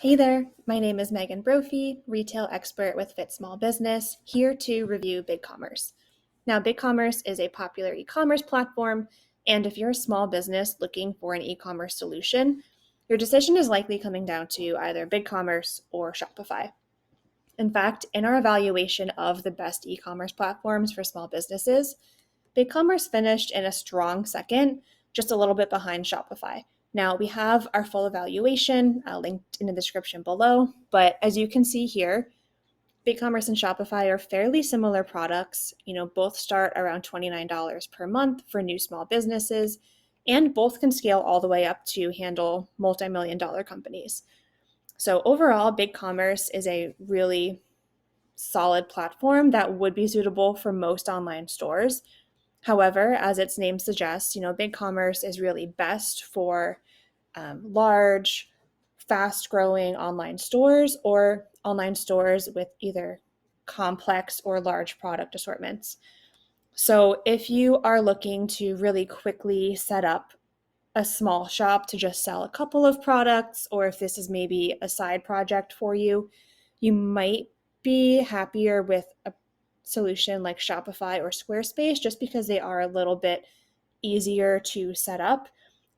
Hey there, my name is Megan Brophy, retail expert with Fit Small Business, here to review BigCommerce. Now, BigCommerce is a popular e-commerce platform, and if you're a small business looking for an e-commerce solution, your decision is likely coming down to either BigCommerce or Shopify. In fact, in our evaluation of the best e-commerce platforms for small businesses, BigCommerce finished in a strong second, just a little bit behind Shopify. Now we have our full evaluation linked in the description below, but as you can see here, BigCommerce and Shopify are fairly similar products. Both start around $29 per month for new small businesses, and both can scale all the way up to handle multi-million-dollar companies. So overall, BigCommerce is a really solid platform that would be suitable for most online stores. However, as its name suggests, BigCommerce is really best for large, fast-growing online stores or online stores with either complex or large product assortments. So if you are looking to really quickly set up a small shop to just sell a couple of products, or if this is maybe a side project for you, you might be happier with a solution like Shopify or Squarespace just because they are a little bit easier to set up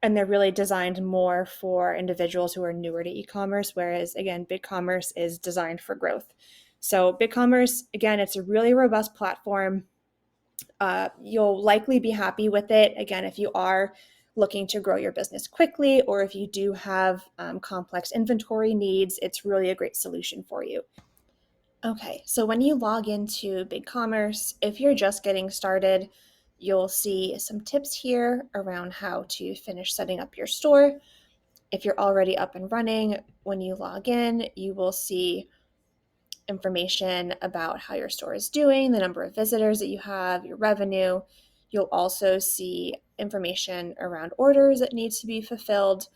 and they're really designed more for individuals who are newer to e-commerce, whereas again, BigCommerce is designed for growth. So BigCommerce, again, it's a really robust platform. You'll likely be happy with it. Again, if you are looking to grow your business quickly, or if you do have complex inventory needs, it's really a great solution for you. Okay, so when you log into BigCommerce, if you're just getting started, you'll see some tips here around how to finish setting up your store. If you're already up and running, when you log in, you will see information about how your store is doing, the number of visitors that you have, your revenue. You'll also see information around orders that need to be fulfilled.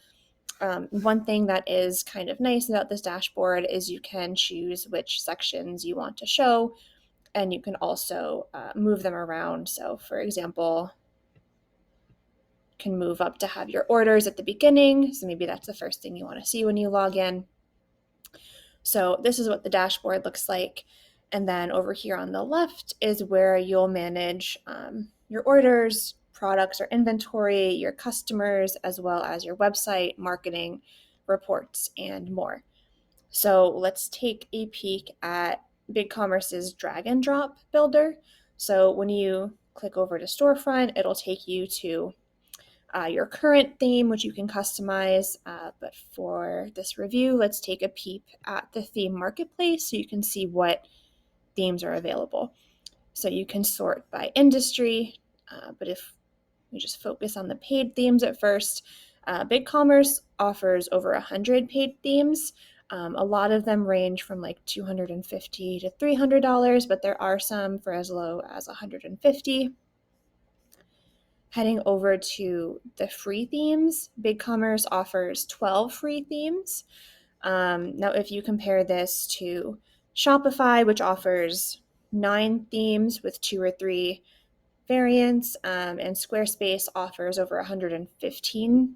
One thing that is kind of nice about this dashboard is you can choose which sections you want to show, and you can also move them around. So for example, you can move up to have your orders at the beginning. So maybe that's the first thing you want to see when you log in. So this is what the dashboard looks like. And then over here on the left is where you'll manage your orders, products or inventory, your customers, as well as your website, marketing, reports, and more. So let's take a peek at BigCommerce's drag and drop builder. So when you click over to storefront, it'll take you to your current theme, which you can customize. But for this review, let's take a peep at the theme marketplace so you can see what themes are available. So you can sort by industry, but if we just focus on the paid themes at first, BigCommerce offers over 100 paid themes. A lot of them range from like $250 to $300, but there are some for as low as $150. Heading over to the free themes, BigCommerce offers 12 free themes. Now, if you compare this to Shopify, which offers 9 themes with 2 or 3 variants, and Squarespace offers over 115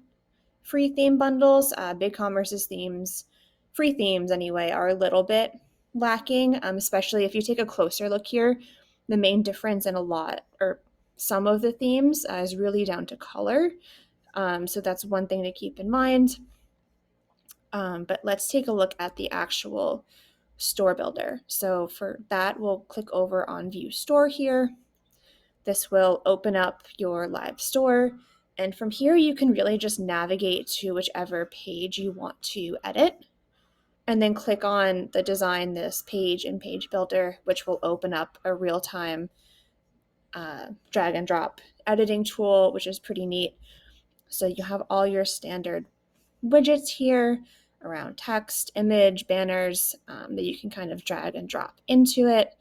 free theme bundles, BigCommerce's themes, free themes anyway, are a little bit lacking, especially if you take a closer look here. The main difference in a lot, or some of the themes, is really down to color. So that's one thing to keep in mind. But let's take a look at the actual store builder. So for that, we'll click over on View Store here. This will open up your live store. And from here, you can really just navigate to whichever page you want to edit. And then click on the Design This Page in Page Builder, which will open up a real-time drag and drop editing tool, which is pretty neat. So you have all your standard widgets here around text, image, banners that you can kind of drag and drop into it.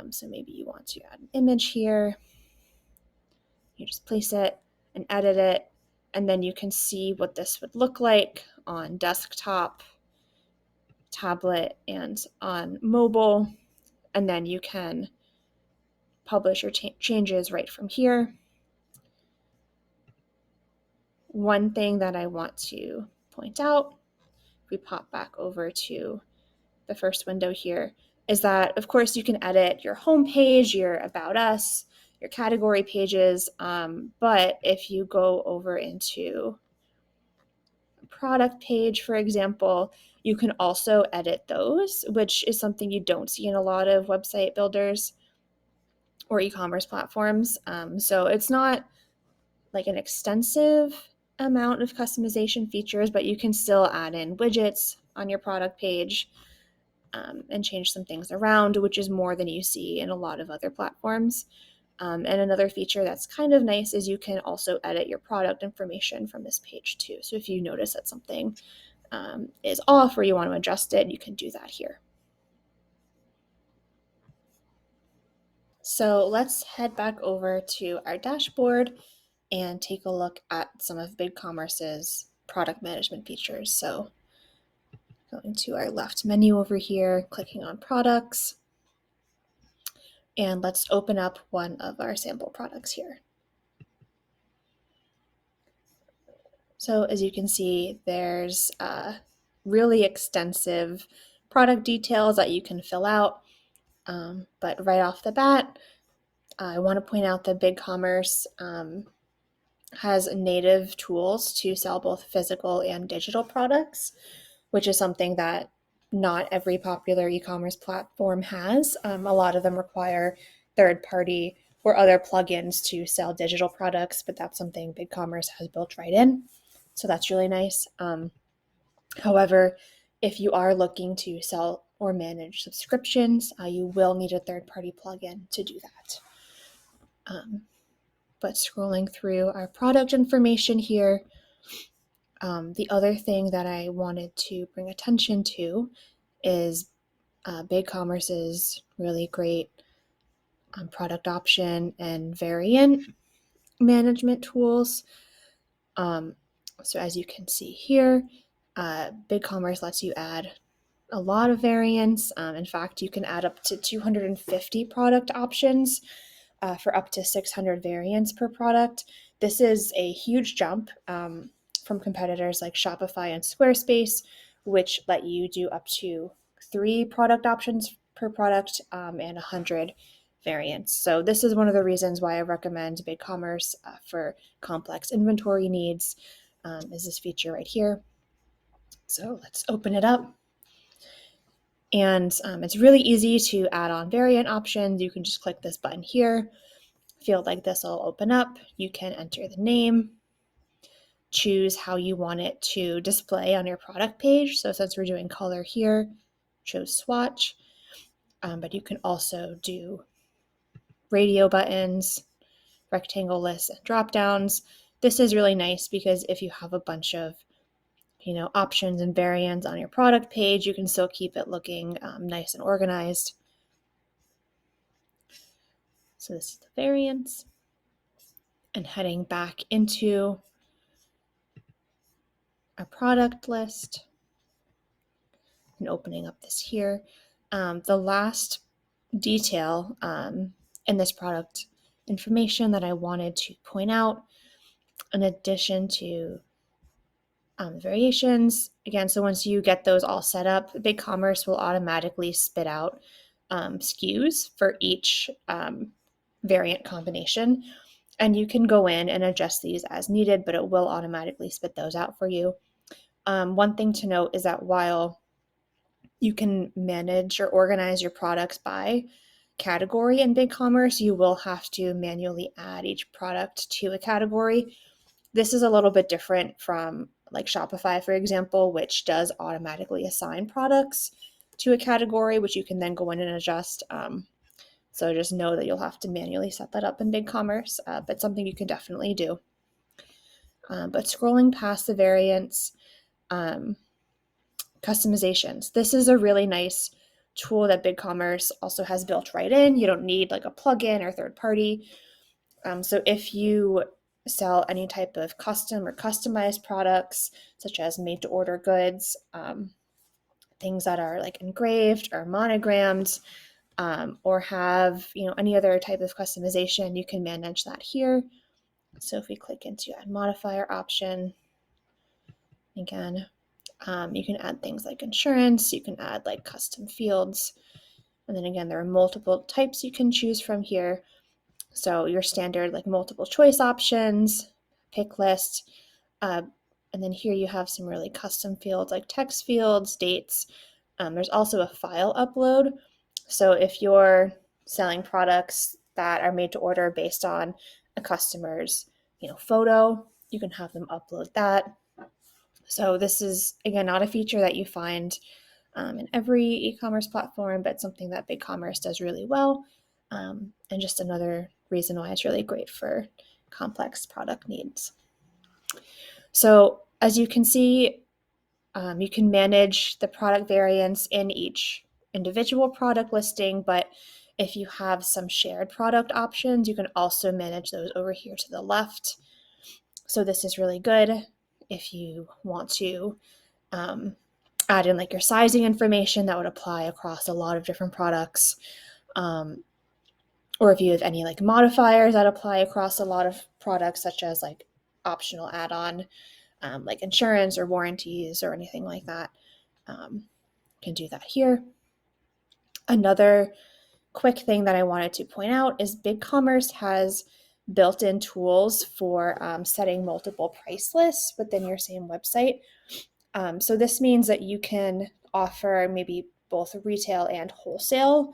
So maybe you want to add an image here. You just place it and edit it, and then you can see what this would look like on desktop, tablet, and on mobile. And then you can publish your changes right from here. One thing that I want to point out if we pop back over to the first window here, is that, of course, you can edit your home page, your About Us, your category pages, but if you go over into a product page, for example, you can also edit those, which is something you don't see in a lot of website builders or e-commerce platforms. So it's not like an extensive amount of customization features, but you can still add in widgets on your product page and change some things around, which is more than you see in a lot of other platforms. And another feature that's kind of nice is you can also edit your product information from this page too. So if you notice that something is off or you want to adjust it, you can do that here. So let's head back over to our dashboard and take a look at some of BigCommerce's product management features. So going to our left menu over here, clicking on products, and let's open up one of our sample products here. So as you can see, there's really extensive product details that you can fill out. But right off the bat, I want to point out that BigCommerce has native tools to sell both physical and digital products, which is something that not every popular e-commerce platform has. A lot of them require third-party or other plugins to sell digital products, but that's something BigCommerce has built right in. So that's really nice. However, if you are looking to sell or manage subscriptions, you will need a third-party plugin to do that. But scrolling through our product information here, the other thing that I wanted to bring attention to is BigCommerce's really great product option and variant management tools. So as you can see here, BigCommerce lets you add a lot of variants. In fact, you can add up to 250 product options for up to 600 variants per product. This is a huge jump from competitors like Shopify and Squarespace, which let you do up to 3 product options per product and 100 variants. So this is one of the reasons why I recommend BigCommerce for complex inventory needs, is this feature right here. So let's open it up. And it's really easy to add on variant options. You can just click this button here. Field like this will open up. You can enter the name, choose how you want it to display on your product page. So since we're doing color here, choose swatch, but you can also do radio buttons, rectangle lists, and drop downs. This is really nice because if you have a bunch of options and variants on your product page, you can still keep it looking nice and organized. So this is the variants. And heading back into our product list and opening up this here. The last detail in this product information that I wanted to point out, in addition to variations, again, so once you get those all set up, BigCommerce will automatically spit out SKUs for each variant combination. And you can go in and adjust these as needed, but it will automatically spit those out for you. One thing to note is that while you can manage or organize your products by category in BigCommerce, you will have to manually add each product to a category. This is a little bit different from like Shopify, for example, which does automatically assign products to a category, which you can then go in and adjust. So just know that you'll have to manually set that up in BigCommerce, but something you can definitely do. But scrolling past the variants, customizations. This is a really nice tool that BigCommerce also has built right in. You don't need like a plugin or third party. So if you sell any type of custom or customized products, such as made to order goods, things that are like engraved or monogrammed, or have any other type of customization, you can manage that here. So if we click into add modifier option, again, You can add things like insurance, you can add like custom fields. And then again, there are multiple types you can choose from here. So your standard like multiple choice options, pick list, and then here you have some really custom fields like text fields, dates. There's also a file upload. So if you're selling products that are made to order based on a customer's, photo, you can have them upload that. So this is again not a feature that you find in every e-commerce platform, but something that BigCommerce does really well, and just another reason why it's really great for complex product needs. So as you can see, you can manage the product variants in each individual product listing, but if you have some shared product options, you can also manage those over here to the left. So this is really good if you want to add in like your sizing information that would apply across a lot of different products. Or if you have any like modifiers that apply across a lot of products, such as like optional add-on, like insurance or warranties or anything like that, can do that here. Another quick thing that I wanted to point out is BigCommerce has built-in tools for setting multiple price lists within your same website. So this means that you can offer maybe both retail and wholesale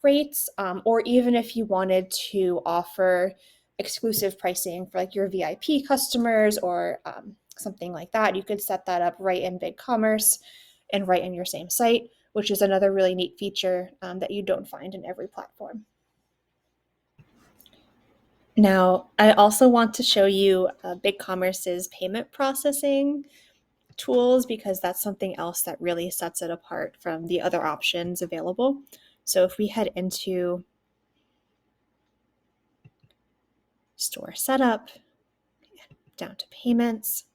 rates, or even if you wanted to offer exclusive pricing for like your VIP customers or something like that, you could set that up right in BigCommerce and right in your same site, which is another really neat feature that you don't find in every platform. Now, I also want to show you BigCommerce's payment processing tools because that's something else that really sets it apart from the other options available. So if we head into store setup, down to payments.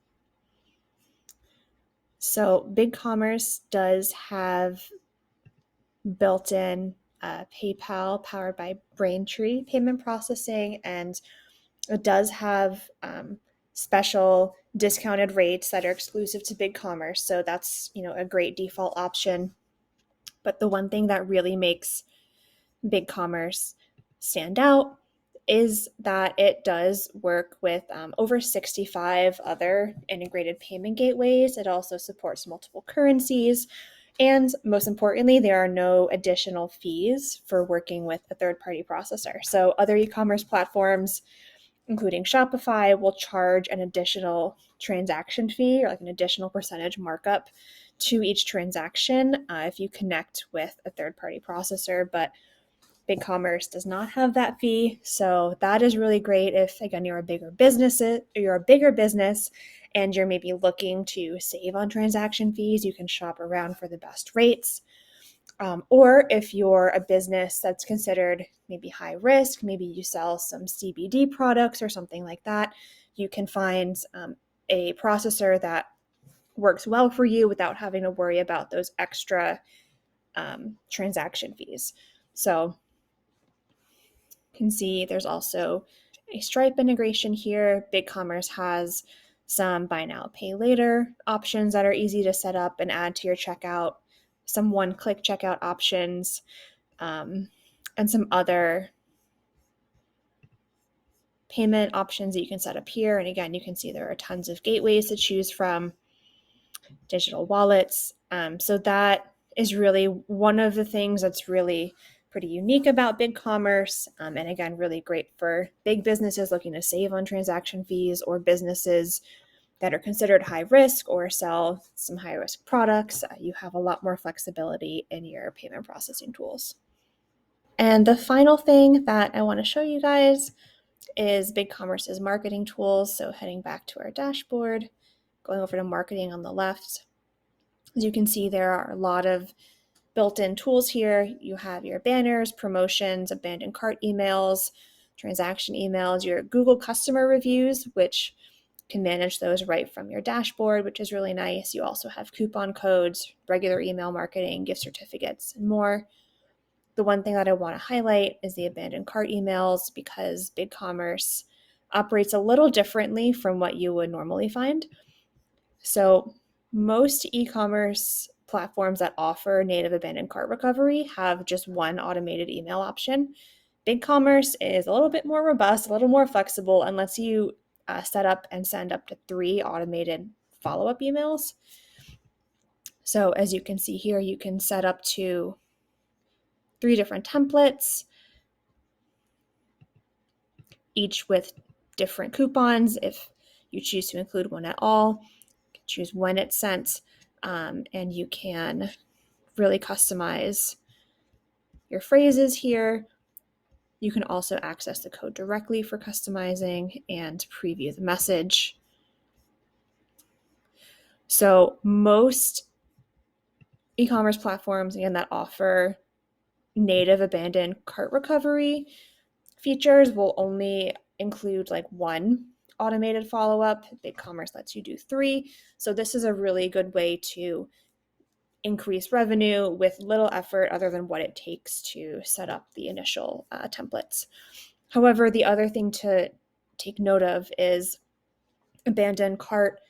So BigCommerce does have built-in PayPal powered by Braintree payment processing, and it does have special discounted rates that are exclusive to BigCommerce. So that's a great default option. But the one thing that really makes BigCommerce stand out is that it does work with over 65 other integrated payment gateways. It also supports multiple currencies. And most importantly, there are no additional fees for working with a third-party processor. So other e-commerce platforms, including Shopify, will charge an additional transaction fee or like an additional percentage markup to each transaction if you connect with a third-party processor. But BigCommerce does not have that fee, so that is really great if, again, you're a bigger business and you're maybe looking to save on transaction fees. You can shop around for the best rates. Or if you're a business that's considered maybe high risk, maybe you sell some CBD products or something like that, you can find a processor that works well for you without having to worry about those extra transaction fees. So you can see there's also a Stripe integration here. BigCommerce has some buy now, pay later options that are easy to set up and add to your checkout, some one-click checkout options, and some other payment options that you can set up here. And again, you can see there are tons of gateways to choose from, digital wallets. So that is really one of the things that's really pretty unique about BigCommerce, and again, really great for big businesses looking to save on transaction fees or businesses that are considered high risk or sell some high risk products. You have a lot more flexibility in your payment processing tools. And the final thing that I want to show you guys is BigCommerce's marketing tools. So heading back to our dashboard, going over to marketing on the left. As you can see, there are a lot of built-in tools here. You have your banners, promotions, abandoned cart emails, transaction emails, your Google customer reviews, which can manage those right from your dashboard, which is really nice. You also have coupon codes, regular email marketing, gift certificates, and more. The one thing that I want to highlight is the abandoned cart emails because BigCommerce operates a little differently from what you would normally find. So Most e-commerce platforms that offer native abandoned cart recovery have just one automated email option. BigCommerce is a little bit more robust, a little more flexible, and lets you set up and send up to 3 automated follow-up emails. So as you can see here, you can set up to 3 different templates, each with different coupons if you choose to include one at all. You can choose when it's sent, and you can really customize your phrases here. You can also access the code directly for customizing and preview the message. So most e-commerce platforms, again, that offer native abandoned cart recovery features will only include like one automated follow-up. BigCommerce lets you do 3. So this is a really good way to increase revenue with little effort other than what it takes to set up the initial templates. However, the other thing to take note of is abandoned cart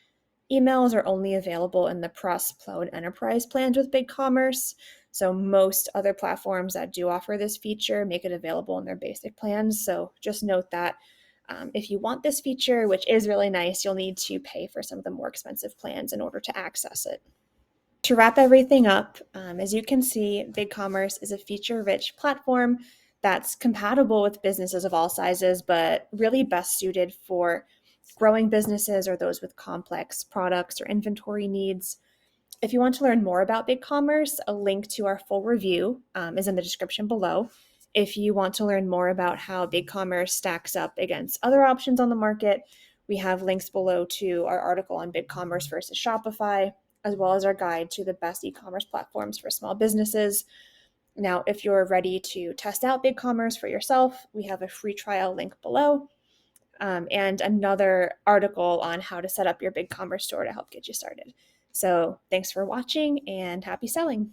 emails are only available in the Plus, Pro, and Enterprise plans with BigCommerce. So most other platforms that do offer this feature make it available in their basic plans. So just note that if you want this feature, which is really nice, you'll need to pay for some of the more expensive plans in order to access it. To wrap everything up, as you can see, BigCommerce is a feature-rich platform that's compatible with businesses of all sizes, but really best suited for growing businesses or those with complex products or inventory needs. If you want to learn more about BigCommerce, a link to our full review is in the description below. If you want to learn more about how BigCommerce stacks up against other options on the market, we have links below to our article on BigCommerce versus Shopify, as well as our guide to the best e-commerce platforms for small businesses. Now, if you're ready to test out BigCommerce for yourself, we have a free trial link below, and another article on how to set up your BigCommerce store to help get you started. So thanks for watching and happy selling.